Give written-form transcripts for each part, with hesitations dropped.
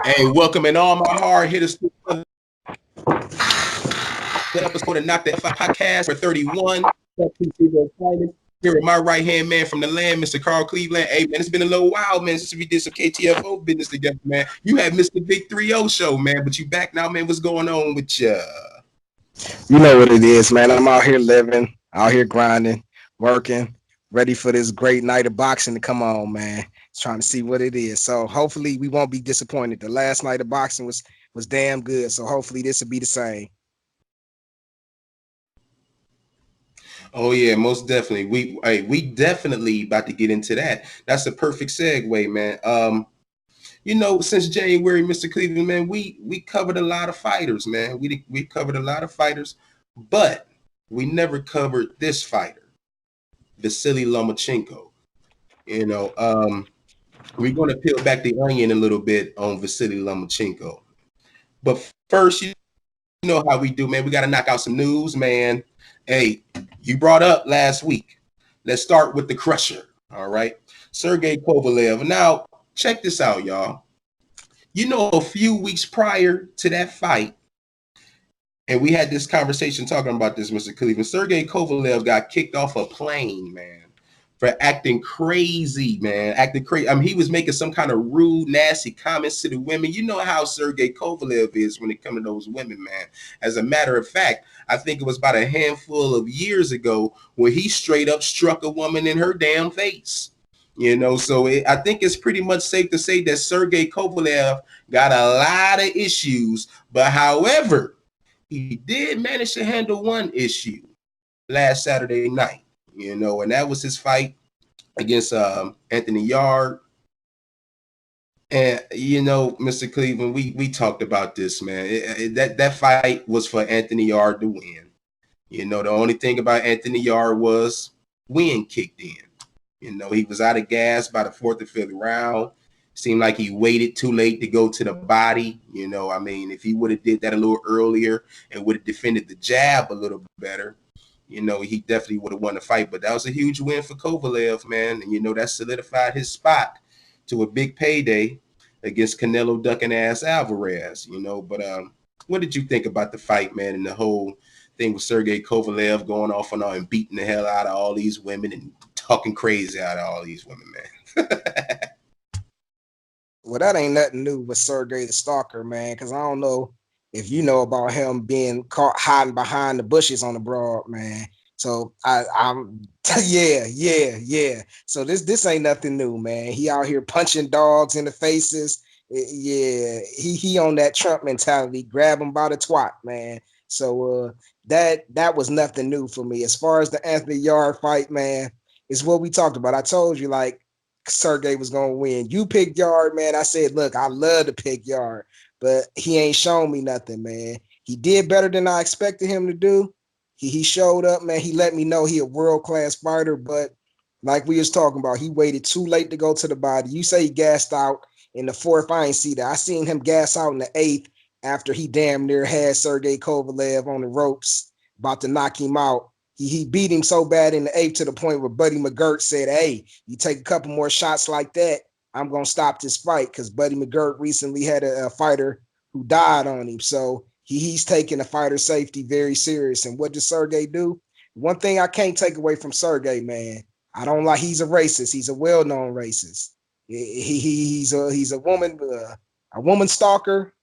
Hey, welcome in all my hard hitters to the episode of Knock the F Out podcast for 31. Here with my right hand man from the land, Mr. Carl Cleveland. Hey, man, it's been a little while, man, since we did some KTFO business together, man. You had Mr. Big 3-0 show, man, but you back now, man. What's going on with you? You know what it is, man. I'm out here living, out here grinding, working, ready for this great night of boxing to come on, man. Trying to see what it is. So hopefully we won't be disappointed. The last night of boxing was damn good. So hopefully this will be the same. Oh yeah, most definitely. We definitely about to get into that. That's a perfect segue, man. Since January, Mr. Cleveland, man, we covered a lot of fighters, man. We covered a lot of fighters, but we never covered this fighter, Vasyl Lomachenko. You know, we're going to peel back the onion a little bit on Vasyl Lomachenko. But first, you know how we do, man. We got to knock out some news, man. Hey, you brought up last week. Let's start with the crusher. All right, Sergey Kovalev. Now, check this out, y'all. A few weeks prior to that fight, and we had this conversation talking about this, Mr. Cleveland. Sergey Kovalev got kicked off a plane, man, for acting crazy, man. Acting crazy. I mean, he was making some kind of rude, nasty comments to the women. You know how Sergey Kovalev is when it comes to those women, man. As a matter of fact, I think it was about a handful of years ago when he straight up struck a woman in her damn face. I think it's pretty much safe to say that Sergey Kovalev got a lot of issues, but however, he did manage to handle one issue last Saturday night, and that was his fight against Anthony Yard. And Mr. Cleveland, we talked about this, man. That fight was for Anthony Yard to win. The only thing about Anthony Yard was wind kicked in. He was out of gas by the fourth or fifth round. Seemed like he waited too late to go to the body. I mean, if he would have did that a little earlier and would have defended the jab a little better, he definitely would have won the fight. But that was a huge win for Kovalev, man. And that solidified his spot to a big payday against Canelo ducking ass Alvarez. But what did you think about the fight, man, and the whole thing with Sergey Kovalev going off and on and beating the hell out of all these women and talking crazy out of all these women, man? Well, that ain't nothing new with Sergey the Stalker, man, because I don't know if you know about him being caught hiding behind the bushes on the broad, man. So I'm yeah. So this ain't nothing new, man. He out here punching dogs in the faces. Yeah, he on that Trump mentality. Grab him by the twat, man. So that was nothing new for me. As far as the Anthony Yard fight, man, is what we talked about. I told you like Sergey was gonna win. You picked Yard, man. I said, look, I love to pick Yard, but he ain't shown me nothing, man. He did better than I expected him to do. He showed up, man. He let me know he a world class fighter, but like we was talking about, he waited too late to go to the body. You say he gassed out in the fourth. I ain't see that. I seen him gas out in the eighth after he damn near had Sergey Kovalev on the ropes, about to knock him out. He beat him so bad in the eighth to the point where Buddy McGirt said, hey, you take a couple more shots like that, I'm going to stop this fight, because Buddy McGirt recently had a fighter who died on him. So he's taking the fighter safety very serious. And what does Sergey do? One thing I can't take away from Sergey, man, I don't like, he's a racist. He's a well-known racist. He's a woman stalker.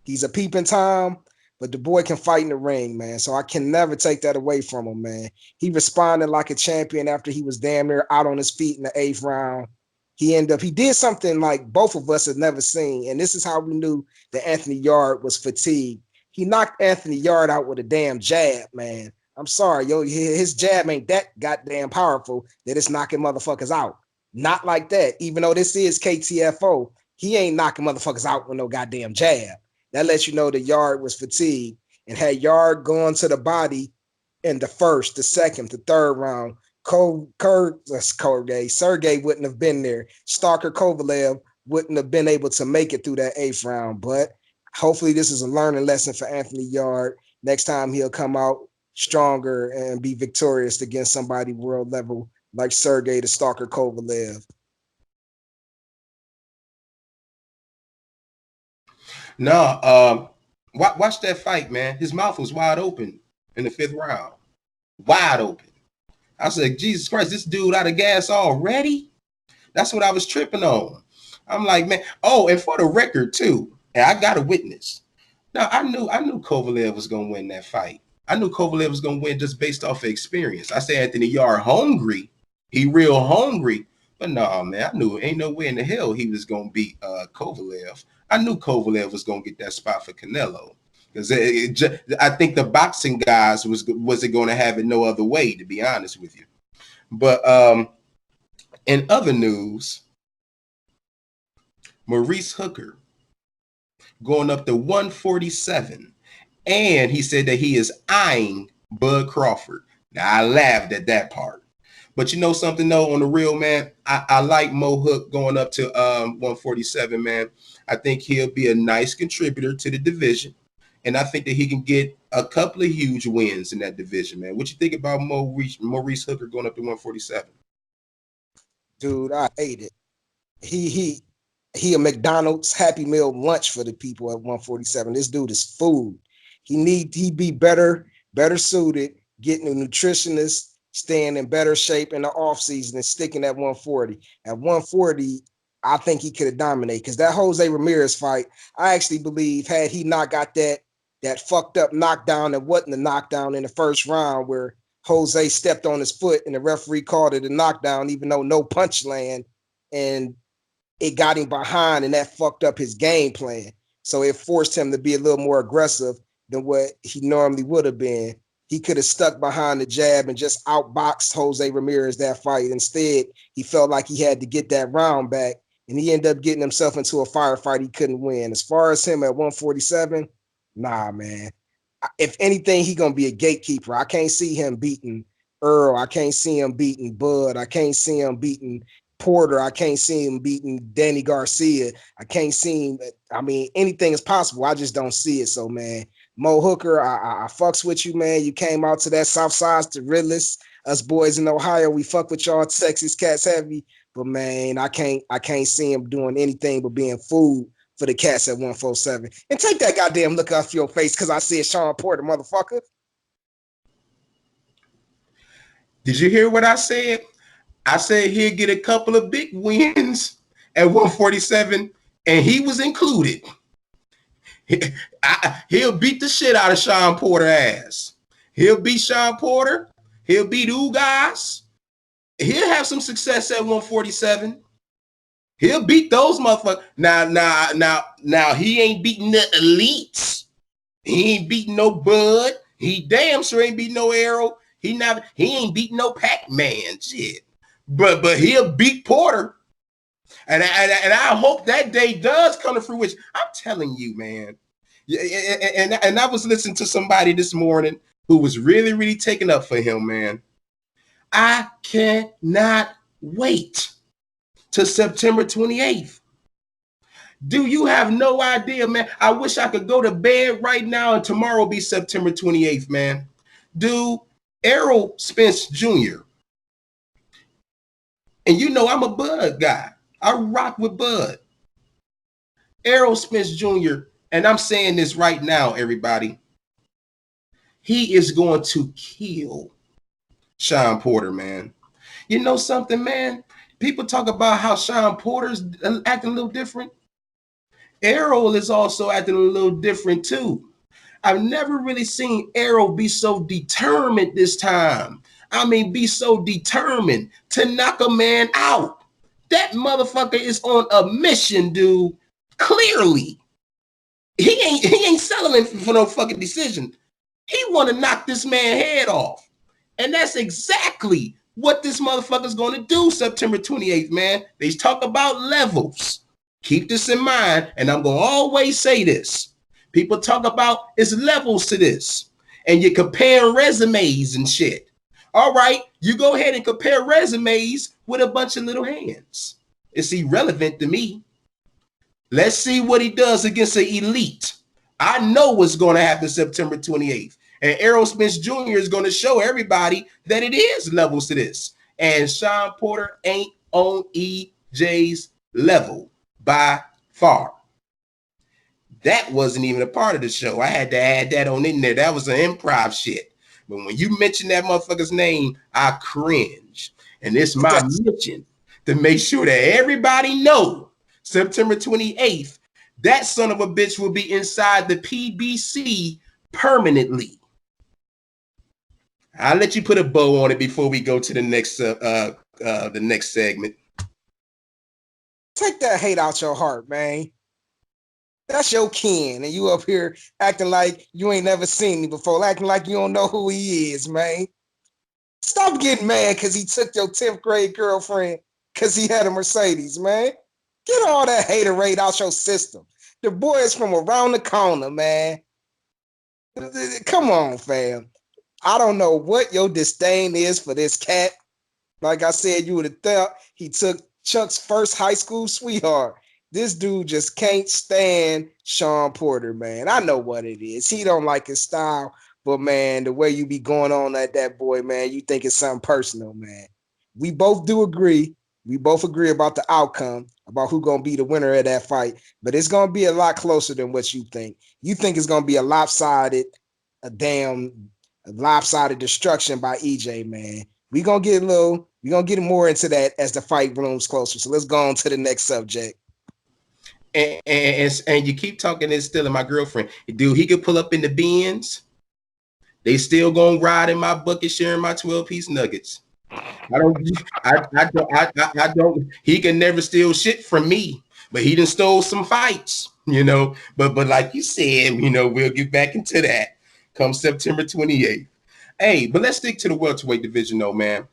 He's a peeping Tom, but the boy can fight in the ring, man. So I can never take that away from him, man. He responded like a champion after he was damn near out on his feet in the eighth round. He did something like both of us had never seen. And this is how we knew that Anthony Yard was fatigued. He knocked Anthony Yard out with a damn jab, man. I'm sorry, yo, his jab ain't that goddamn powerful that it's knocking motherfuckers out. Not like that. Even though this is KTFO, he ain't knocking motherfuckers out with no goddamn jab. That lets you know the Yard was fatigued, and had Yard gone to the body in the first, the second, the third round, Sergey wouldn't have been there. Stalker Kovalev wouldn't have been able to make it through that eighth round. But hopefully this is a learning lesson for Anthony Yard. Next time he'll come out stronger and be victorious against somebody world level like Sergey the Stalker Kovalev. No, watch that fight, man. His mouth was wide open in the 5th round. Wide open. I said, Jesus Christ, this dude out of gas already? That's what I was tripping on. I'm like, man. Oh, and for the record, too, and I got a witness. Now, I knew Kovalev was gonna win that fight. I knew Kovalev was gonna win just based off of experience. I said Anthony Yarde hungry. He real hungry. But no, man, I knew ain't no way in the hell he was gonna beat Kovalev. I knew Kovalev was gonna get that spot for Canelo. Because I think the boxing guys wasn't going to have it no other way, to be honest with you. But in other news, Maurice Hooker going up to 147, and he said that he is eyeing Bud Crawford. Now I laughed at that part, but you know something though, on the real, man, I like Mo Hook going up to 147, man. I think he'll be a nice contributor to the division. And I think that he can get a couple of huge wins in that division, man. What you think about Maurice Hooker going up to 147? Dude, I hate it. He a McDonald's Happy Meal lunch for the people at 147. This dude is food. He be better suited, getting a nutritionist, staying in better shape in the off season and sticking at 140. At 140, I think he could have dominated, because that Jose Ramirez fight, I actually believe, had he not got that fucked up knockdown that wasn't a knockdown in the first round, where Jose stepped on his foot and the referee called it a knockdown, even though no punch land, and it got him behind, and that fucked up his game plan. So it forced him to be a little more aggressive than what he normally would have been. He could have stuck behind the jab and just outboxed Jose Ramirez that fight. Instead, he felt like he had to get that round back, and he ended up getting himself into a firefight he couldn't win. As far as him at 147, nah, man. If anything, he gonna be a gatekeeper. I can't see him beating Earl. I can't see him beating Bud. I can't see him beating Porter. I can't see him beating Danny Garcia. I can't see him. I mean, anything is possible. I just don't see it. So, man, Mo Hooker, I fucks with you, man. You came out to that South Side to realist. Us boys in Ohio, we fuck with y'all Texas cats heavy. But man, I can't see him doing anything but being food for the cats at 147. And take that goddamn look off your face because I said Sean Porter, motherfucker. Did you hear what I said? I said he'll get a couple of big wins at 147, and he was included. He'll beat the shit out of Sean Porter ass. He'll beat Sean Porter. He'll beat Ugas. He'll have some success at 147. He'll beat those motherfuckers. Now, he ain't beating the elites. He ain't beating no Bud. He damn sure ain't beating no Arrow. He ain't beating no Pac-Man. Shit. But he'll beat Porter. And I hope that day does come to fruition. I'm telling you, man. And I was listening to somebody this morning who was really, really taking up for him, man. I cannot wait till September 28th. Do you have no idea, man? I wish I could go to bed right now and tomorrow be September 28th, man. Dude, Errol Spence Jr. And you know I'm a Bud guy. I rock with Bud. Errol Spence Jr., and I'm saying this right now, everybody. He is going to kill Sean Porter, man. You know something, man? People talk about how Sean Porter's acting a little different. Errol is also acting a little different too. I've never really seen Errol be so determined this time. I mean, be so determined to knock a man out. That motherfucker is on a mission, dude. Clearly. He ain't settling for no fucking decision. He want to knock this man head off. And that's exactly what this motherfucker's going to do September 28th, man. They talk about levels. Keep this in mind, and I'm going to always say this. People talk about it's levels to this, and you're comparing resumes and shit. All right, you go ahead and compare resumes with a bunch of little hands. It's irrelevant to me. Let's see what he does against the elite. I know what's going to happen September 28th. And Errol Spence Jr. is going to show everybody that it is levels to this. And Sean Porter ain't on EJ's level by far. That wasn't even a part of the show. I had to add that on in there. That was an improv shit. But when you mention that motherfucker's name, I cringe. And it's my mission to make sure that everybody know September 28th, that son of a bitch will be inside the PBC permanently. I'll let you put a bow on it before we go to the next segment. Take that hate out your heart, man. That's your kin, and you up here acting like you ain't never seen me before, acting like you don't know who he is, man. Stop getting mad because he took your 10th grade girlfriend because he had a Mercedes, man. Get all that haterade out your system. The boy is from around the corner, man. Come on, fam. I don't know what your disdain is for this cat. Like I said, you would have thought he took Chuck's first high school sweetheart. This dude just can't stand Sean Porter, man. I know what it is. He don't like his style, but man, the way you be going on at that boy, man, you think it's something personal, man. We both do agree. We both agree about the outcome, about who's going to be the winner of that fight, but it's going to be a lot closer than what you think. You think it's going to be a lopsided destruction by EJ, man. We're going to get more into that as the fight blooms closer. So let's go on to the next subject. And you keep talking and stealing my girlfriend. Dude, he could pull up in the Benz. They still gonna ride in my bucket sharing my 12-piece nuggets. I don't, he can never steal shit from me, but he done stole some fights, but like you said, we'll get back into that come September 28th. Hey, but let's stick to the welterweight division though, man.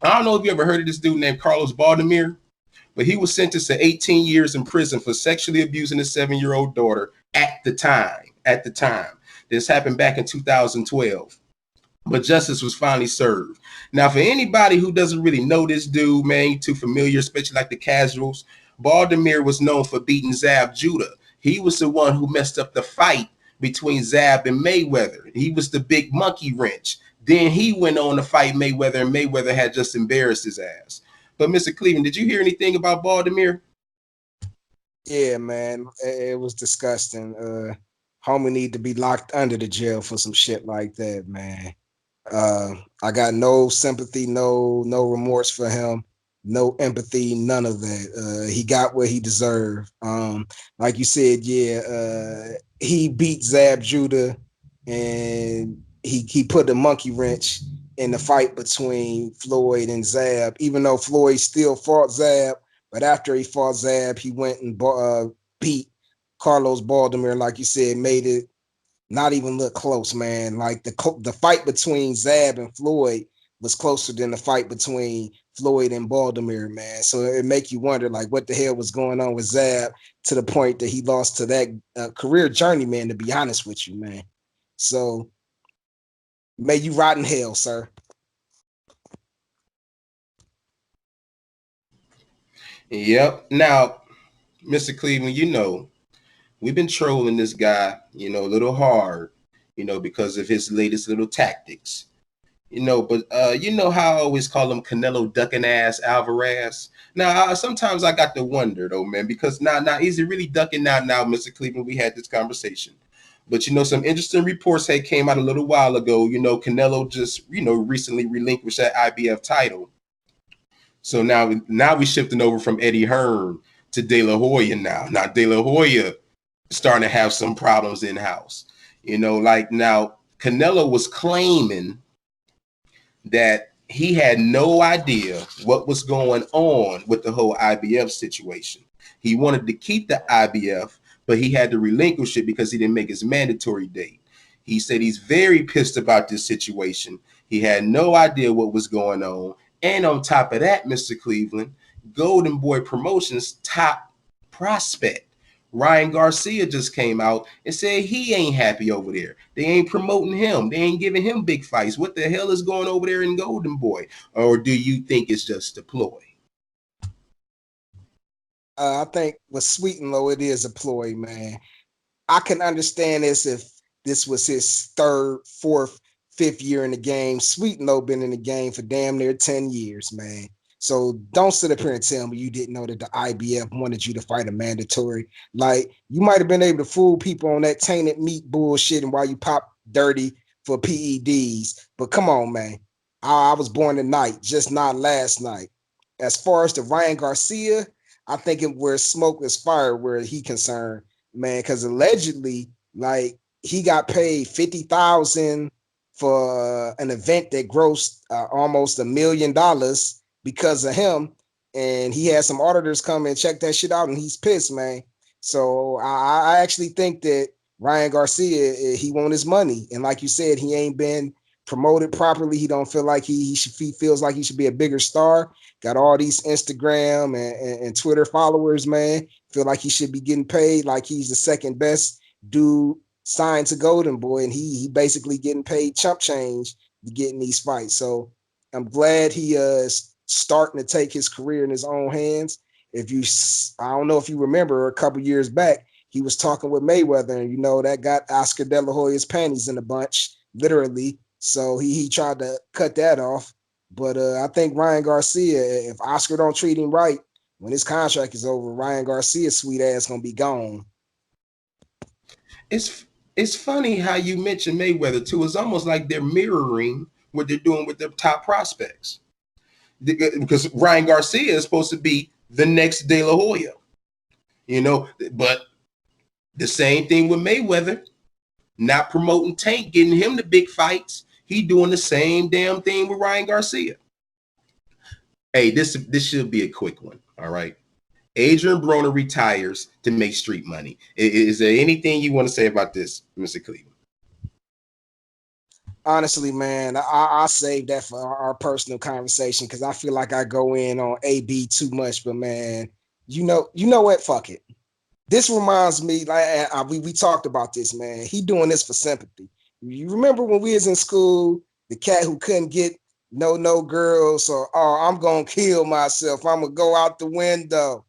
I don't know if you ever heard of this dude named Carlos Baldomir, but he was sentenced to 18 years in prison for sexually abusing his 7-year-old daughter at the time. This happened back in 2012. But justice was finally served. Now, for anybody who doesn't really know this dude, man, too familiar, especially like the casuals, Baldomir was known for beating Zab Judah. He was the one who messed up the fight between Zab and Mayweather. He was the big monkey wrench. Then he went on to fight Mayweather, and Mayweather had just embarrassed his ass. But Mr. Cleveland, did you hear anything about Baldomir? Yeah, man, it was disgusting. Homie need to be locked under the jail for some shit like that, man. I got no sympathy, no remorse for him, no empathy, none of that. He got what he deserved. Like you said, he beat Zab Judah, and he put a monkey wrench in the fight between Floyd and Zab, even though Floyd still fought Zab. But after he fought Zab, he went and beat Carlos Baldomir, like you said, made it not even look close, man. Like the fight between Zab and Floyd was closer than the fight between Floyd and Baldomir, man. So it make you wonder, like, what the hell was going on with Zab to the point that he lost to that career journeyman, to be honest with you, man. So may you rot in hell, sir. Yep. Now, Mr. Cleveland, we've been trolling this guy, a little hard, because of his latest little tactics. But you know how I always call him Canelo ducking ass Alvarez. Now, sometimes I got to wonder though, man, because now is he really ducking now, Mr. Cleveland? We had this conversation. But some interesting reports had came out a little while ago. Canelo just, recently relinquished that IBF title. So now we shifting over from Eddie Hearn to De La Hoya now. Now De La Hoya starting to have some problems in house. Like now Canelo was claiming that he had no idea what was going on with the whole IBF situation. He wanted to keep the IBF, but he had to relinquish it because he didn't make his mandatory date. He said he's very pissed about this situation. He had no idea what was going on. And on top of that, Mr. Cleveland, Golden Boy Promotions top prospect Ryan Garcia just came out and said he ain't happy over there. They ain't promoting him. They ain't giving him big fights. What the hell is going over there in Golden Boy? Or do you think it's just a ploy? I think with Sweet and Low, it is a ploy, man. I can understand this if this was his third, fourth, fifth year in the game. Sweet and Low been in the game for damn near 10 years, man. So don't sit up here and tell me you didn't know that the IBF wanted you to fight a mandatory. Like you might have been able to fool people on that tainted meat bullshit and while you pop dirty for PEDs. But come on, man. I was born tonight, just not last night. As far as the Ryan Garcia, I think it where smoke is fire where he concerned, man, because allegedly, like he got paid 50,000 for an event that grossed almost $1 million because of him. And he had some auditors come and check that shit out, and he's pissed, man. So I actually think that Ryan Garcia, he want his money, and like you said, he ain't been promoted properly. He don't feel like he feels like he should be a bigger star. Got all these Instagram and Twitter followers, man. Feel like he should be getting paid like he's the second best dude signed to Golden Boy, and he basically getting paid chump change to get in these fights. So I'm glad he is starting to take his career in his own hands. I don't know if you remember a couple years back, he was talking with Mayweather, and you know that got Oscar De La Hoya's panties in a bunch, literally. So he tried to cut that off. But I think Ryan Garcia, if Oscar don't treat him right, when his contract is over, Ryan Garcia's sweet ass gonna be gone. It's funny how you mentioned Mayweather too. It's almost like they're mirroring what they're doing with their top prospects. Because Ryan Garcia is supposed to be the next De La Hoya, but the same thing with Mayweather, not promoting Tank, getting him the big fights. He doing the same damn thing with Ryan Garcia. Hey, this should be a quick one. All right. Adrian Broner retires to make street money. Is there anything you want to say about this, Mr. Cleveland? Honestly, man, I save that for our personal conversation because I feel like I go in on AB too much. But man, you know what? Fuck it. This reminds me, like we talked about this, man. He doing this for sympathy. You remember when we was in school, the cat who couldn't get no girls, so I'm gonna kill myself. I'm gonna go out the window.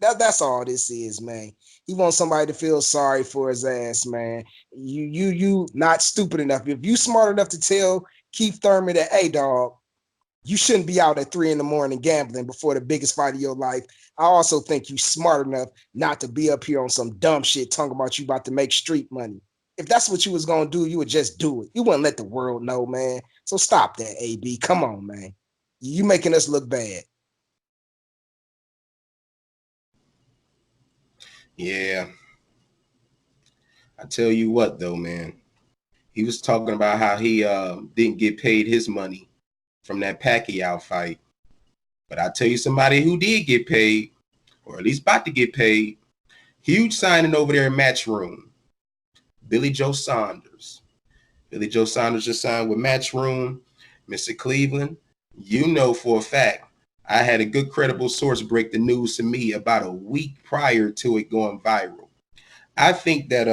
That's all this is, man. He wants somebody to feel sorry for his ass, man. You not stupid enough. If you smart enough to tell Keith Thurman that, hey, dog, you shouldn't be out at 3 a.m. gambling before the biggest fight of your life. I also think you smart enough not to be up here on some dumb shit talking about you about to make street money. If that's what you was gonna do, you would just do it. You wouldn't let the world know, man. So stop that, AB. Come on, man. You making us look bad. Yeah. I tell you what, though, man. He was talking about how he didn't get paid his money from that Pacquiao fight. But I tell you somebody who did get paid, or at least about to get paid, huge signing over there in Matchroom. Billy Joe Saunders. Billy Joe Saunders just signed with Matchroom. Mr. Cleveland, you know for a fact, I had a good credible source break the news to me about a week prior to it going viral. I think that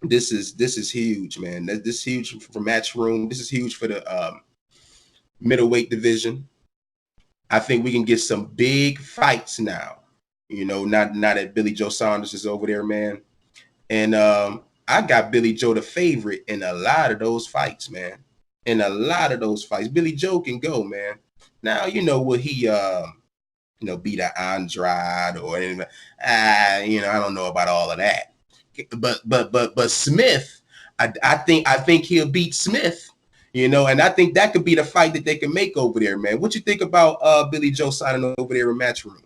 this is huge, man. This is huge for Matchroom. This is huge for the middleweight division. I think we can get some big fights now. Not that Billy Joe Saunders is over there, man. And I got Billy Joe the favorite in a lot of those fights, man. In a lot of those fights, Billy Joe can go, man. Now will he beat an Andrade or anything? I don't know about all of that. But Smith, I think he'll beat Smith. And I think that could be the fight that they can make over there, man. What you think about Billy Joe signing over there in Matchroom?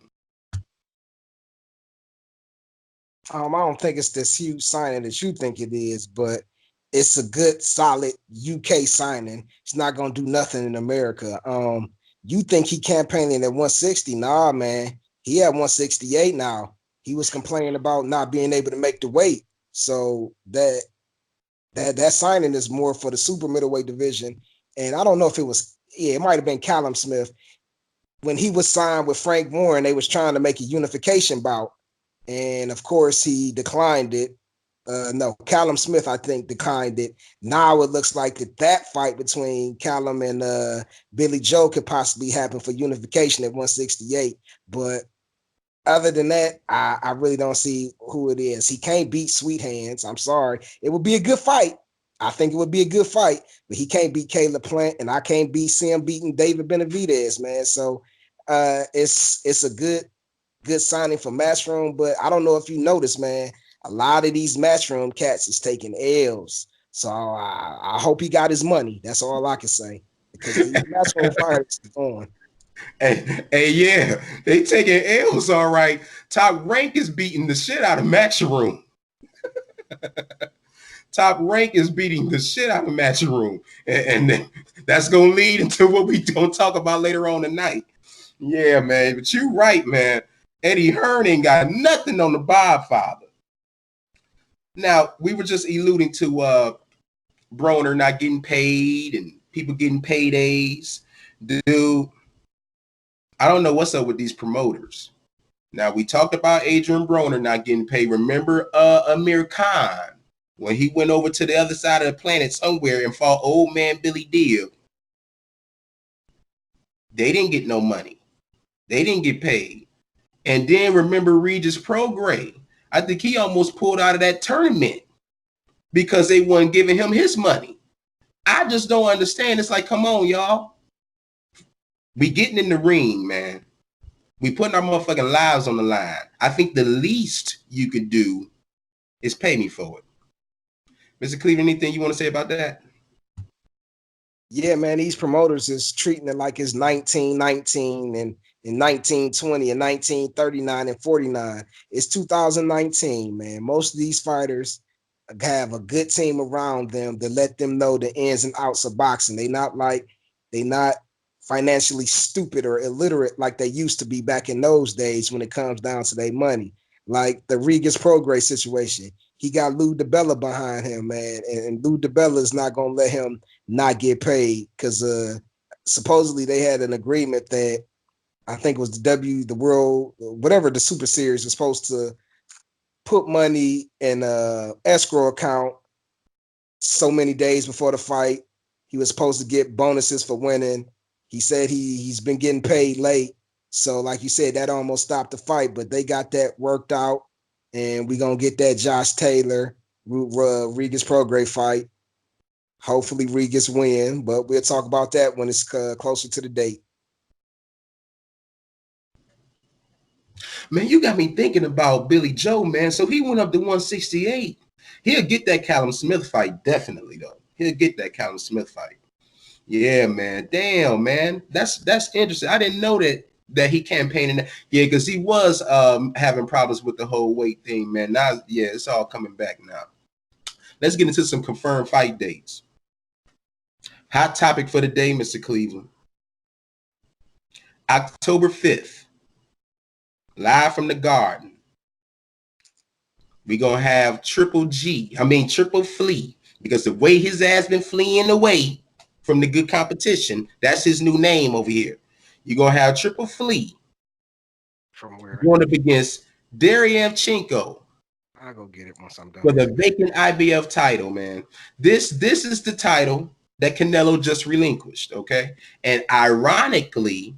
I don't think it's this huge signing that you think it is, but it's a good, solid UK signing. It's not gonna do nothing in America. You think he campaigning at 160? Nah, man. He at 168 now. He was complaining about not being able to make the weight. So that signing is more for the super middleweight division. And I don't know if it might have been Callum Smith. When he was signed with Frank Warren, they was trying to make a unification bout. And of course, he declined it. No, Callum Smith, I think, declined it. Now it looks like that fight between Callum and Billy Joe could possibly happen for unification at 168. But other than that, I really don't see who it is. He can't beat Sweet Hands. I'm sorry. It would be a good fight. I think it would be a good fight, but he can't beat Caleb Plant, and I can't see him beating David Benavidez, man. So it's a good signing for Matchroom, but I don't know if you noticed, man. A lot of these Matchroom cats is taking L's. So I hope he got his money. That's all I can say, because these Matchroom fighters is on. Hey, yeah, they taking L's all right. Top Rank is beating the shit out of Matchroom. Top Rank is beating the shit out of Matchroom, and that's gonna lead into what we gonna talk about later on tonight. Yeah, man, but you right, man. Eddie Hearn ain't got nothing on the Godfather. Now we were just alluding to Broner not getting paid and people getting paydays. Dude, I don't know what's up with these promoters. Now we talked about Adrian Broner not getting paid. Remember Amir Khan when he went over to the other side of the planet somewhere and fought old man Billy Deal? They didn't get no money. They didn't get paid. And then remember Regis Prograis. I think he almost pulled out of that tournament because they weren't giving him his money. I just don't understand. It's like, come on, y'all. We getting in the ring, man. We putting our motherfucking lives on the line. I think the least you could do is pay me for it. Mr. Cleveland, anything you want to say about that? Yeah, man, these promoters is treating it like it's 1919 and in 1920 and 1939 and 49. It's 2019, man. Most of these fighters have a good team around them to let them know the ins and outs of boxing. They not financially stupid or illiterate like they used to be back in those days when it comes down to their money. Like the Regis Prograis situation. He got Lou DiBella behind him, man. And Lou DiBella is not gonna let him not get paid because supposedly they had an agreement that I think it was the world, whatever the Super Series was supposed to put money in a escrow account so many days before the fight. He was supposed to get bonuses for winning. He said he's been getting paid late. So like you said, that almost stopped the fight, but they got that worked out. And we're going to get that Josh Taylor, Regis Prograis fight. Hopefully Regis win, but we'll talk about that when it's closer to the date. Man, you got me thinking about Billy Joe, man. So he went up to 168. He'll get that Callum Smith fight, definitely, though. He'll get that Callum Smith fight. Yeah, man. Damn, man. That's interesting. I didn't know that he campaigned. Yeah, because he was having problems with the whole weight thing, man. Now, yeah, it's all coming back now. Let's get into some confirmed fight dates. Hot topic for the day, Mr. Cleveland. October 5th, live from the Garden. We're going to have Triple Flea, because the way his ass been fleeing away from the good competition, that's his new name over here. You're going to have Triple Flea. From where? Going up against Deryevchenko. I'll go get it once I'm done. For the vacant IBF title, man. This is the title that Canelo just relinquished, okay? And ironically,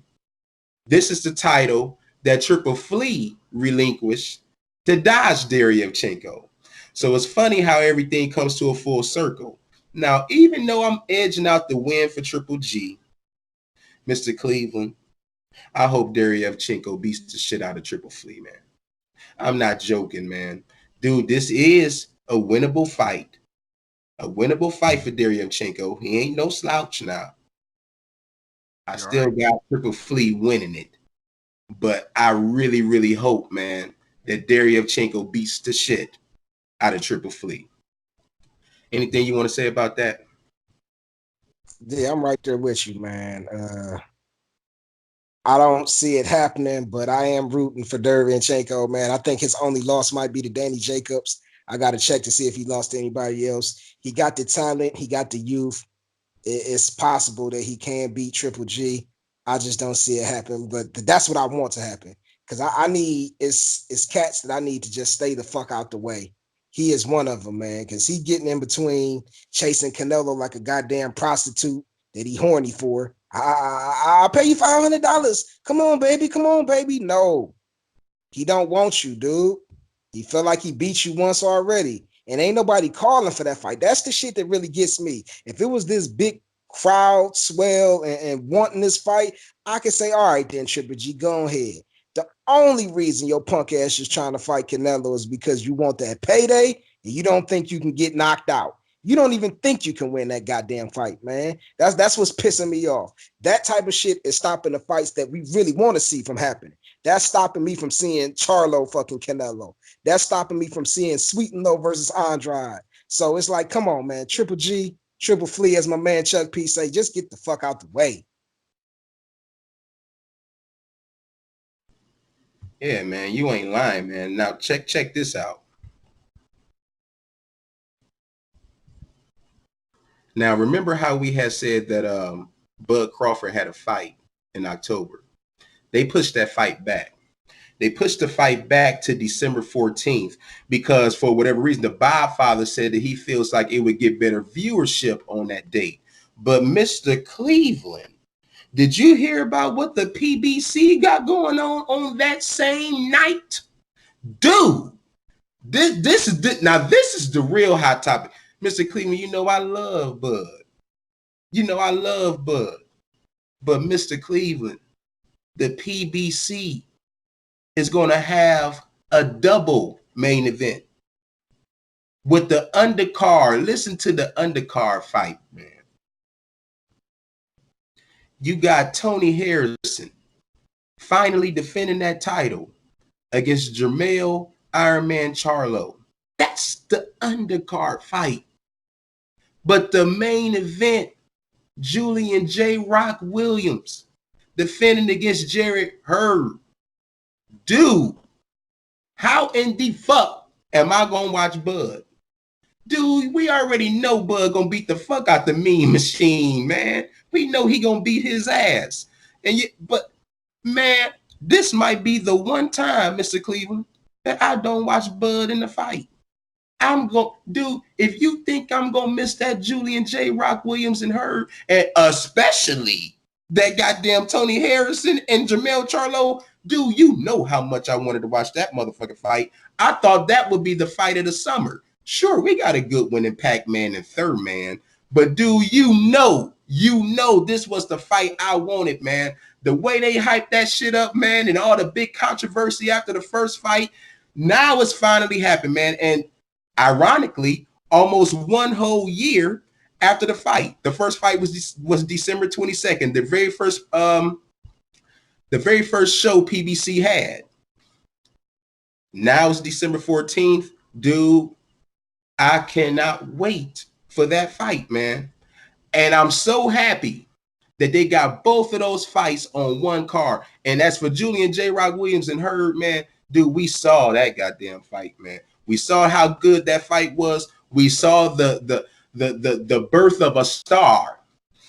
this is the title that Triple Flea relinquished to dodge Deryevchenko. So it's funny how everything comes to a full circle. Now, even though I'm edging out the win for Triple G, Mr. Cleveland, I hope Deryevchenko beats the shit out of Triple Flea, man. I'm not joking, man. Dude, this is a winnable fight. A winnable fight for Deryevchenko. He ain't no slouch now. I still got Triple Flea winning it. But I really, really hope, man, that Deryevchenko beats the shit out of Triple Flea. Anything you want to say about that? Yeah, I'm right there with you, man. I don't see it happening, but I am rooting for Deryevchenko, man. I think his only loss might be to Danny Jacobs. I got to check to see if he lost to anybody else. He got the talent. He got the youth. It's possible that he can beat Triple G. I just don't see it happen, but that's what I want to happen. Because I need, it's cats that I need to just stay the fuck out the way. He is one of them, man, because he getting in between chasing Canelo like a goddamn prostitute that he horny for. I'll pay you $500. Come on, baby. Come on, baby. No, he don't want you, dude. He felt like he beat you once already. and ain't nobody calling for that fight. That's the shit that really gets me. If it was this big crowd swell and wanting this fight, I could say, all right, then Triple G, go ahead. The only reason your punk ass is trying to fight Canelo is because you want that payday and you don't think you can get knocked out. You don't even think you can win that goddamn fight, man. That's what's pissing me off. That type of shit is stopping the fights that we really want to see from happening. That's stopping me from seeing Charlo fucking Canelo. That's stopping me from seeing Sweet and Low versus Andrade. So it's like, come on, man. Triple G, Triple Flea, as my man Chuck P say, just get the fuck out the way. Yeah, man, you ain't lying, man. Now check this out. Now remember how we had said that Bud Crawford had a fight in October. They pushed that fight back. They pushed the fight back to December 14th because for whatever reason, the Godfather said that he feels like it would get better viewership on that date. But Mr. Cleveland, did you hear about what the PBC got going on that same night? Dude, this is the real hot topic. Mr. Cleveland, you know I love Bud. You know I love Bud. But Mr. Cleveland, the PBC is going to have a double main event with the undercard. Listen to the undercard fight, man. You got Tony Harrison finally defending that title against Jermell Ironman Charlo. That's the undercard fight. But the main event, Julian J. Rock Williams defending against Jarrett Hurd. Dude, how in the fuck am I gonna watch Bud? Dude, we already know Bud gonna beat the fuck out the Mean Machine, man. We know he gonna beat his ass. But man, this might be the one time, Mr. Cleveland, that I don't watch Bud in the fight. Dude, if you think I'm gonna miss that Julian J. Rock Williams and Hurd, and especially that goddamn Tony Harrison and Jermell Charlo, dude, you know how much I wanted to watch that motherfucking fight. I thought that would be the fight of the summer. Sure, we got a good one in Pac-Man and Third Man, but dude, you know this was the fight I wanted, man. The way they hyped that shit up, man, and all the big controversy after the first fight, now it's finally happened, man. And ironically, almost one whole year after the fight. The first fight was December 22nd, the very first show PBC had. Now it's December 14th. Dude, I cannot wait for that fight, man. And I'm so happy that they got both of those fights on one card. And as for Julian J. Rock Williams and Hurd, man, dude, we saw that goddamn fight, man. We saw how good that fight was. We saw the birth of a star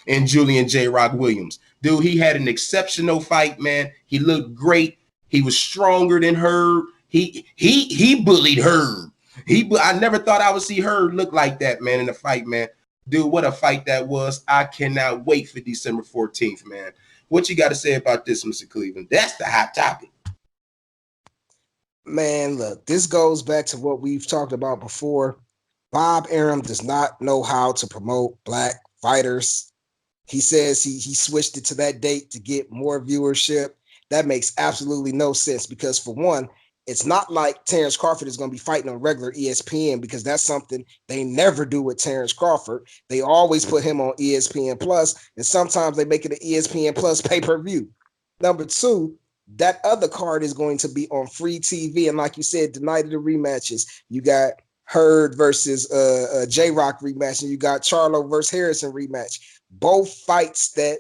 in Julian J. Rock Williams. Dude, he had an exceptional fight, man. He looked great. He was stronger than Hurd. He bullied Hurd. I never thought I would see Hurd look like that, man, in the fight, man. Dude, what a fight that was. I cannot wait for December 14th, man. What you got to say about this, Mr. Cleveland? That's the hot topic. Man, look, this goes back to what we've talked about before. Bob Arum does not know how to promote black fighters. He says he switched it to that date to get more viewership. That makes absolutely no sense because, for one, it's not like Terrence Crawford is going to be fighting on regular ESPN because that's something they never do with Terrence Crawford. They always put him on ESPN Plus, and sometimes they make it an ESPN Plus pay-per-view. Number two, that other card is going to be on free TV, and like you said, the night of the rematches, you got Hurd versus J-Rock rematch, and you got Charlo versus Harrison rematch. Both fights that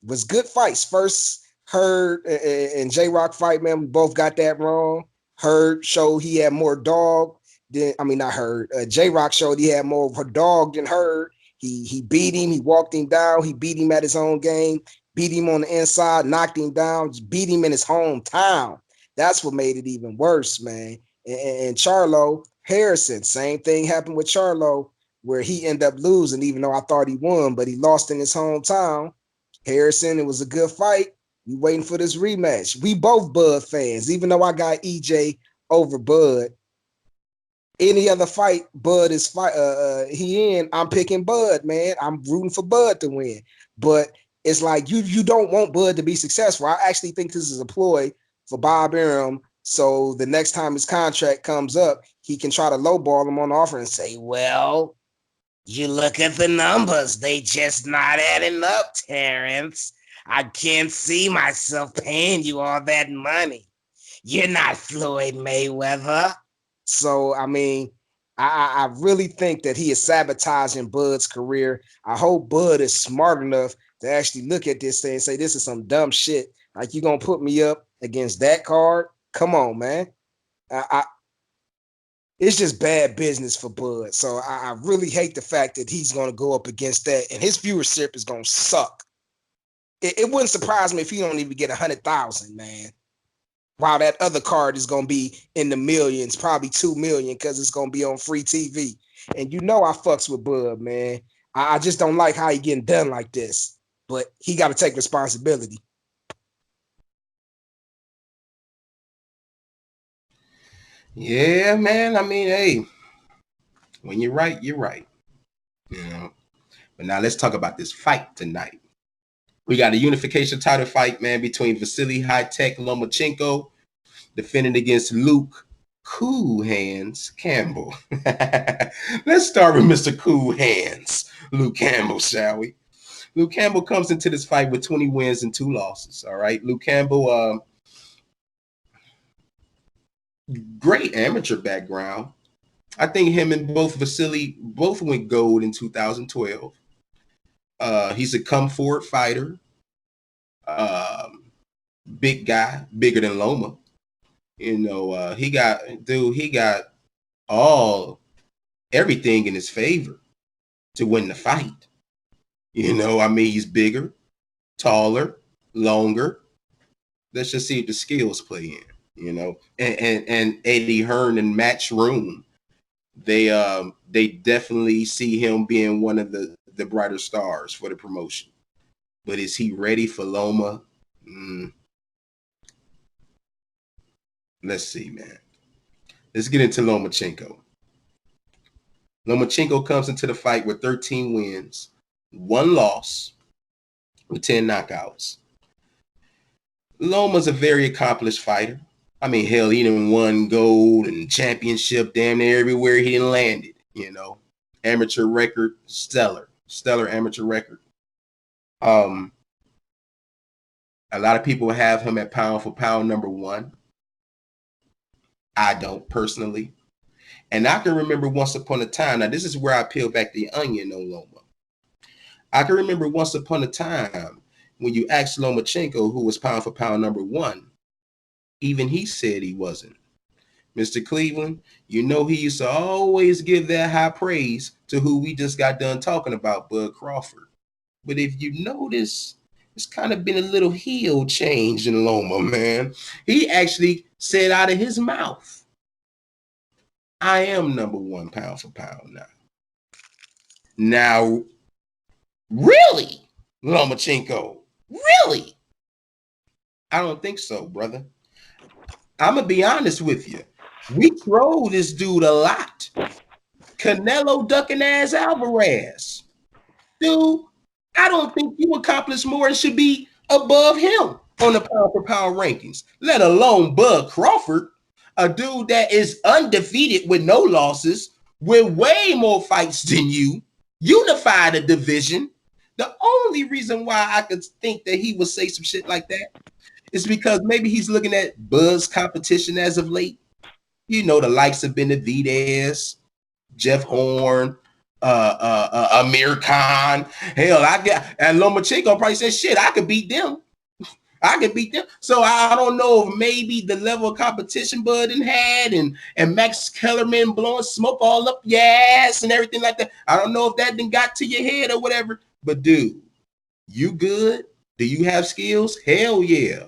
was good fights. First, Hurd and J-Rock fight, man, we both got that wrong. Hurd showed he had more dog than, not Hurd. J-Rock showed he had more of a dog than Hurd. He beat him. He walked him down. He beat him at his own game. Beat him on the inside. Knocked him down. Just beat him in his hometown. That's what made it even worse, man. And Charlo Harrison, same thing happened with Charlo, where he ended up losing, even though I thought he won, but he lost in his hometown. Harrison, it was a good fight. We waiting for this rematch. We both Bud fans, even though I got EJ over Bud. any other fight Bud is he in, I'm picking Bud, man. I'm rooting for Bud to win. But it's like you don't want Bud to be successful. I actually think this is a ploy for Bob Arum. So the next time his contract comes up, he can try to lowball him on the offer and say, well, you look at the numbers, they just not adding up, Terrence. I can't see myself paying you all that money. You're not Floyd Mayweather. So, I mean, I really think that he is sabotaging Bud's career. I hope Bud is smart enough to actually look at this thing and say, this is some dumb shit. Like, you going to put me up against that card? Come on, man. It's just bad business for Bud. So I really hate the fact that he's going to go up against that, and his viewership is going to suck. It wouldn't surprise me if he don't even get 100,000, man. While that other card is going to be in the millions, probably 2 million, because it's going to be on free TV. And you know I fucks with Bud, man. I just don't like how he getting done like this. But he got to take responsibility. Yeah, man. I mean, hey, when you're right, you're right. You know. But now let's talk about this fight tonight. We got a unification title fight, man, between Vasyl Lomachenko defending against Luke Cool Hands Campbell. Let's start with Mr. Cool Hands, Luke Campbell, shall we? Luke Campbell comes into this fight with 20 wins and 2 losses. All right. Luke Campbell, great amateur background. I think him and Vasyl both went gold in 2012. He's a come forward fighter. Big guy, bigger than Loma. You know, he got everything in his favor to win the fight. You know, I mean, he's bigger, taller, longer. Let's just see if the skills play in. You know, and Eddie Hearn and Match Room, they definitely see him being one of the brighter stars for the promotion. But is he ready for Loma? Let's see, man. Let's get into Lomachenko. Lomachenko comes into the fight with 13 wins, 1 loss, with 10 knockouts. Loma's a very accomplished fighter. I mean, hell, he done won gold and championship damn near everywhere he done landed, you know. Amateur record, stellar amateur record. A lot of people have him at pound for pound number 1. I don't personally. And I can remember once upon a time, now this is where I peel back the onion on Loma. I can remember once upon a time when you asked Lomachenko who was pound for pound number 1, even he said he wasn't. Mr. Cleveland, you know he used to always give that high praise to who we just got done talking about, Bud Crawford. But if you notice, it's kind of been a little heel change in Loma, man. He actually said out of his mouth, I am number 1 pound for pound now. Now, really, Lomachenko? Really? I don't think so, brother. I'm going to be honest with you. We troll this dude a lot. Canelo ducking ass Alvarez. Dude, I don't think you accomplished more and should be above him on the pound for pound rankings, let alone Bud Crawford, a dude that is undefeated with no losses, with way more fights than you, unified a division. The only reason why I could think that he would say some shit like that is because maybe he's looking at Bud's competition as of late. You know, the likes of Benavidez, Jeff Horn, Amir Khan. Hell, and Lomachenko probably said, shit, I could beat them. So I don't know if maybe the level of competition Bud had and Max Kellerman blowing smoke all up your ass and everything like that. I don't know if that then got to your head or whatever. But dude, you good? Do you have skills? Hell yeah.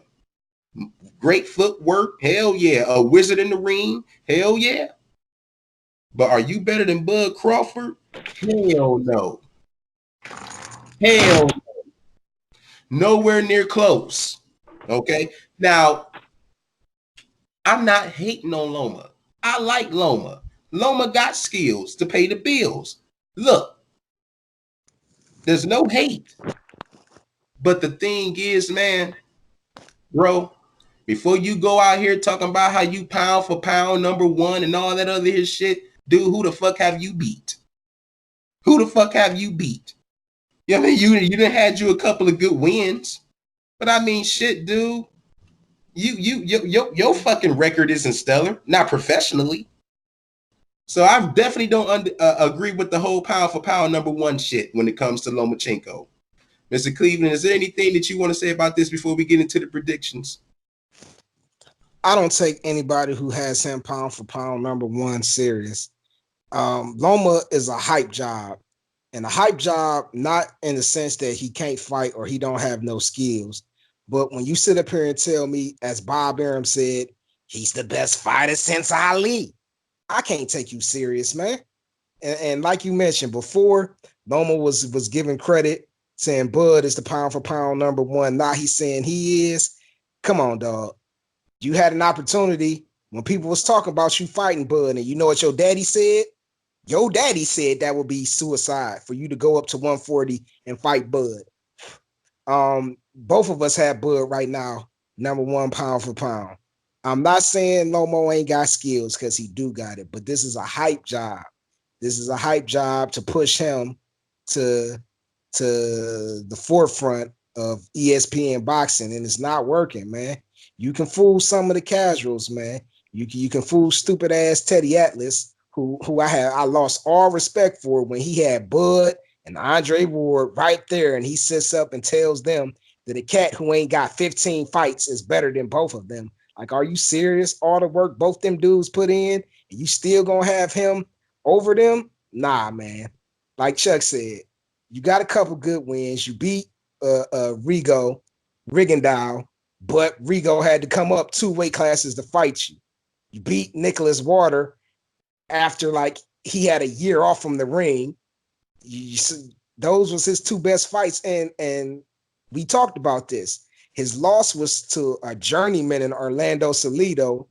Great footwork? Hell yeah. A wizard in the ring? Hell yeah. But are you better than Bud Crawford? Hell no. Hell no. Nowhere near close. Okay. Now, I'm not hating on Loma. I like Loma. Loma got skills to pay the bills. Look, there's no hate. But the thing is, man, bro, before you go out here talking about how you pound for pound #1 and all that other shit, dude, who the fuck have you beat? Who the fuck have you beat? You know what I mean? You done had you a couple of good wins. But I mean, shit, dude. Your fucking record isn't stellar, not professionally. So I definitely don't agree with the whole pound for pound #1 shit when it comes to Lomachenko. Mr. Cleveland, is there anything that you want to say about this before we get into the predictions? I don't take anybody who has him pound for pound #1 serious. Loma is a hype job, and a hype job not in the sense that he can't fight or he don't have no skills, but when you sit up here and tell me, as Bob Arum said, he's the best fighter since Ali, I can't take you serious, man. And like you mentioned before, Loma was giving credit saying Bud is the pound for pound #1. Now he's saying he is. Come on, dog. You had an opportunity when people was talking about you fighting Bud, and you know what your daddy said? Your daddy said that would be suicide for you to go up to 140 and fight Bud. Both of us have Bud right now, #1 pound for pound. I'm not saying Lomo ain't got skills because he do got it, but this is a hype job. This is a hype job to push him to the forefront of ESPN boxing, and it's not working, man. You can fool some of the casuals, man. You can fool stupid ass Teddy Atlas, who I lost all respect for when he had Bud and Andre Ward right there, and he sits up and tells them that a cat who ain't got 15 fights is better than both of them. Like, are you serious? All the work both them dudes put in, and you still gonna have him over them? Nah, man. Like Chuck said, you got a couple good wins. You beat Rigondeaux, but Rigo had to come up 2 weight classes to fight you. You beat Nicholas Water after like he had a year off from the ring. Those was his 2 best fights, and we talked about this. His loss was to a journeyman in Orlando Salido,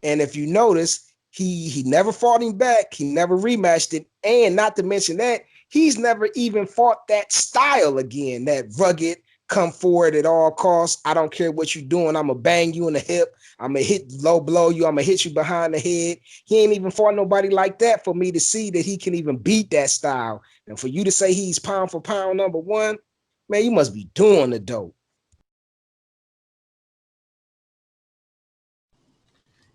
and if you notice, he never fought him back. He never rematched it, and not to mention that he's never even fought that style again. That rugged, come forward at all costs. I don't care what you're doing. I'm gonna bang you in the hip. I'm gonna hit low blow you. I'm gonna hit you behind the head. He ain't even fought nobody like that for me to see that he can even beat that style. And for you to say he's pound for pound #1, man, you must be doing the dope.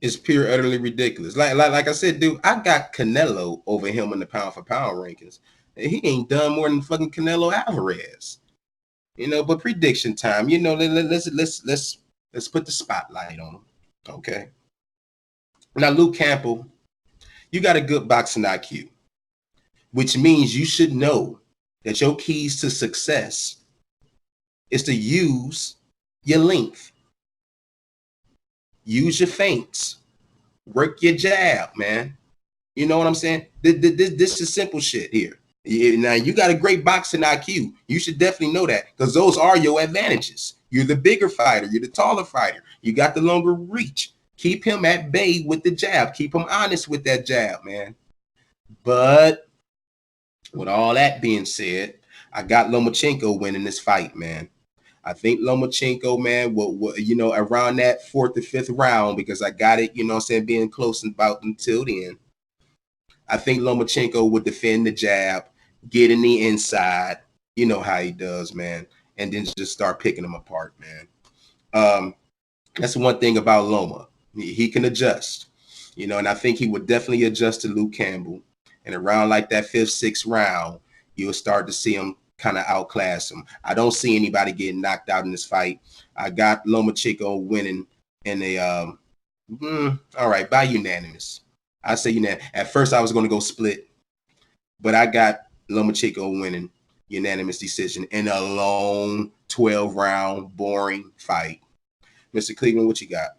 It's pure utterly ridiculous. Like I said, dude, I got Canelo over him in the pound for pound rankings. He ain't done more than fucking Canelo Alvarez. You know, but prediction time. You know, let's put the spotlight on him. Okay. Now, Luke Campbell, you got a good boxing IQ, which means you should know that your keys to success is to use your length, use your feints, work your jab, man. You know what I'm saying? This is simple shit here. Now, you got a great boxing IQ. You should definitely know that because those are your advantages. You're the bigger fighter. You're the taller fighter. You got the longer reach. Keep him at bay with the jab. Keep him honest with that jab, man. But with all that being said, I got Lomachenko winning this fight, man. I think Lomachenko, man, will you know, around that 4th or 5th round, because I got it, you know what I'm saying, being close about until then. I think Lomachenko would defend the jab, get in the inside, you know how he does, man, and then just start picking them apart, man. That's one thing about Loma. He can adjust, you know, and I think he would definitely adjust to Luke Campbell. And around like that 5th, 6th round, you'll start to see him kind of outclass him. I don't see anybody getting knocked out in this fight. I got Lomachenko winning in a all right, by unanimous. I say unanimous. At first I was going to go split, but I got Lomachenko winning unanimous decision in a long 12-round boring fight. Mr. Cleveland, what you got?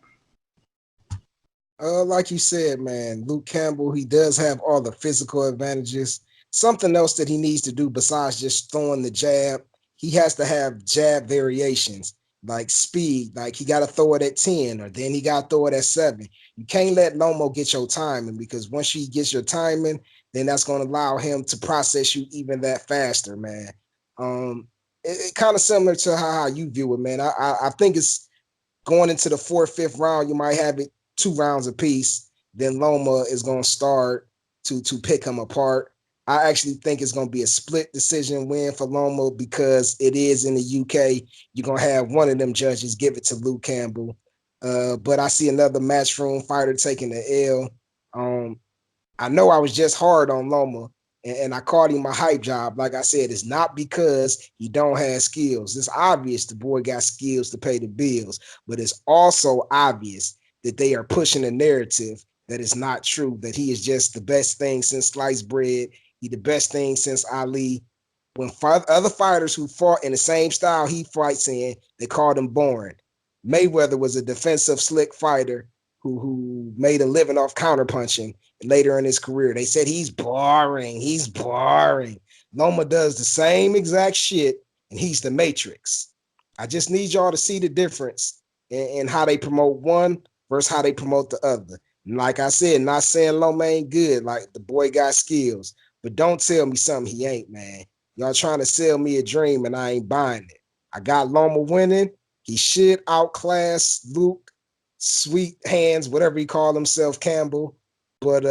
Like you said, man, Luke Campbell, he does have all the physical advantages. Something else that he needs to do besides just throwing the jab, he has to have jab variations. like speed. Like he got to throw it at 10, or then he got to throw it at 7. You can't let Lomo get your timing, because once he gets your timing, then that's going to allow him to process you even that faster, man. It kind of similar to how you view it, man. I think it's going into the fourth, fifth round. You might have it 2 rounds apiece. Then Loma is going to start to pick him apart. I actually think it's going to be a split decision win for Loma, because it is in the UK. You're going to have one of them judges give it to Luke Campbell. But I see another matchroom fighter taking the L. I know I was just hard on Loma, and I called him a hype job. Like I said, it's not because he don't have skills. It's obvious the boy got skills to pay the bills, but it's also obvious that they are pushing a narrative that is not true, that he is just the best thing since sliced bread. He the best thing since Ali. When other fighters who fought in the same style he fights in, they called him boring. Mayweather was a defensive, slick fighter who made a living off counterpunching later in his career. They said he's boring. He's boring. Loma does the same exact shit, and he's the Matrix. I just need y'all to see the difference in how they promote one versus how they promote the other. And like I said, not saying Loma ain't good. Like, the boy got skills, but don't tell me something he ain't, man. Y'all trying to sell me a dream, and I ain't buying it. I got Loma winning. He should outclass Luke, Sweet Hands, whatever he called himself, Campbell. But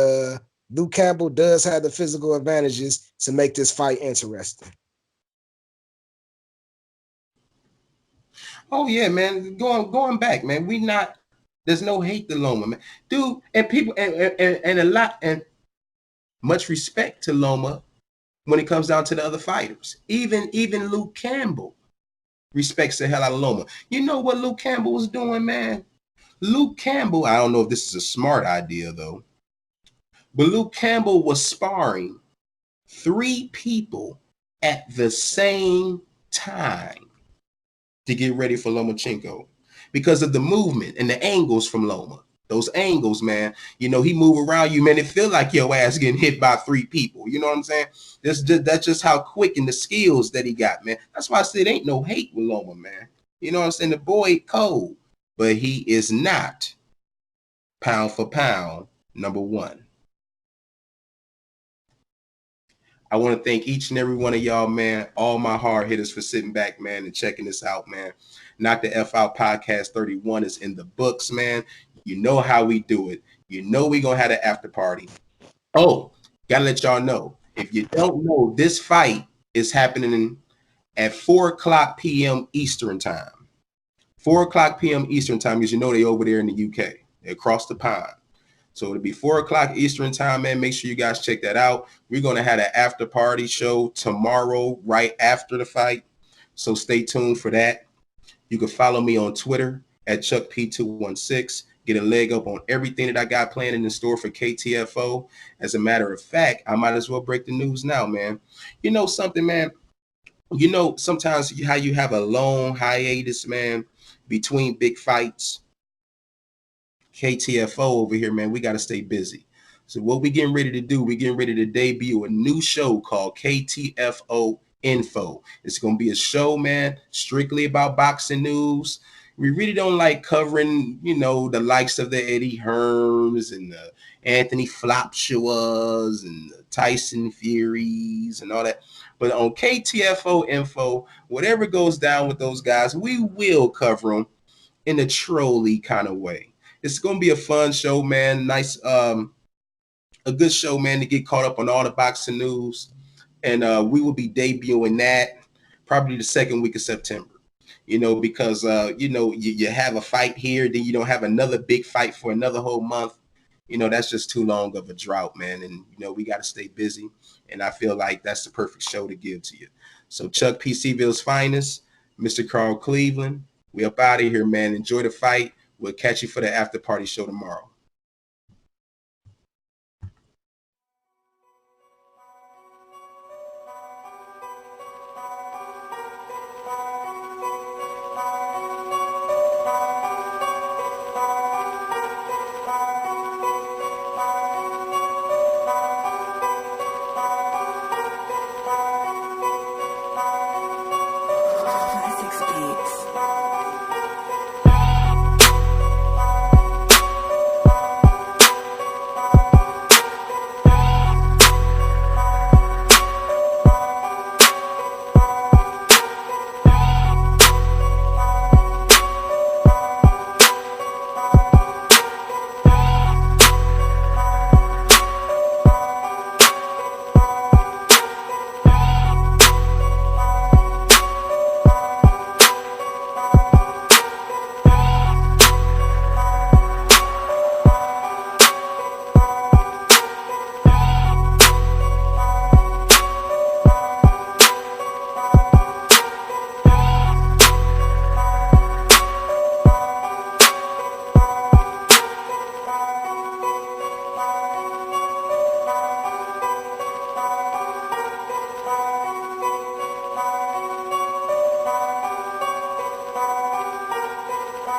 Luke Campbell does have the physical advantages to make this fight interesting. Oh yeah, man. Going back, man. There's no hate to Loma, man. Dude, and people and a lot and much respect to Loma when it comes down to the other fighters. Even Luke Campbell respects the hell out of Loma. You know what Luke Campbell was doing, man? Luke Campbell, I don't know if this is a smart idea though, but Luke Campbell was sparring 3 people at the same time to get ready for Lomachenko because of the movement and the angles from Loma. Those angles, man, he move around you, man. It feel like your ass getting hit by 3 people. You know what I'm saying? That's just how quick and the skills that he got, man. That's why I said ain't no hate with Loma, man. You know what I'm saying? The boy cold, but he is not pound for pound number 1. I want to thank each and every one of y'all, man, all my hard hitters for sitting back, man, and checking this out, man. Knock the F Out Podcast 31 is in the books, man. You know how we do it. You know we going to have an after party. Oh, got to let y'all know. If you don't know, this fight is happening at 4 o'clock p.m. Eastern time. 4 o'clock p.m. Eastern time, as you know, they over there in the UK. They're across the pond. So it'll be 4 o'clock Eastern time, man. Make sure you guys check that out. We're going to have an after party show tomorrow, right after the fight. So stay tuned for that. You can follow me on Twitter at ChuckP216. Get a leg up on everything that I got planned in the store for KTFO. As a matter of fact, I might as well break the news now, man. You know something, man? You know, sometimes how you have a long hiatus, man, between big fights. KTFO over here, man, we got to stay busy. So what we getting ready to do, we getting ready to debut a new show called KTFO Info. It's going to be a show, man, strictly about boxing news. We really don't like covering, the likes of the Eddie Hearns and the Anthony Flopshaws and the Tyson Furies and all that. But on KTFO Info, whatever goes down with those guys, we will cover them in a trolley kind of way. It's going to be a fun show, man. Nice, a good show, man, to get caught up on all the boxing news. And we will be debuting that probably the second week of September, because, you have a fight here, then you don't have another big fight for another whole month. That's just too long of a drought, man. And, we got to stay busy. And I feel like that's the perfect show to give to you. So Chuck P. C-Ville's finest, Mr. Carl Cleveland, we up out of here, man. Enjoy the fight. We'll catch you for the after party show tomorrow.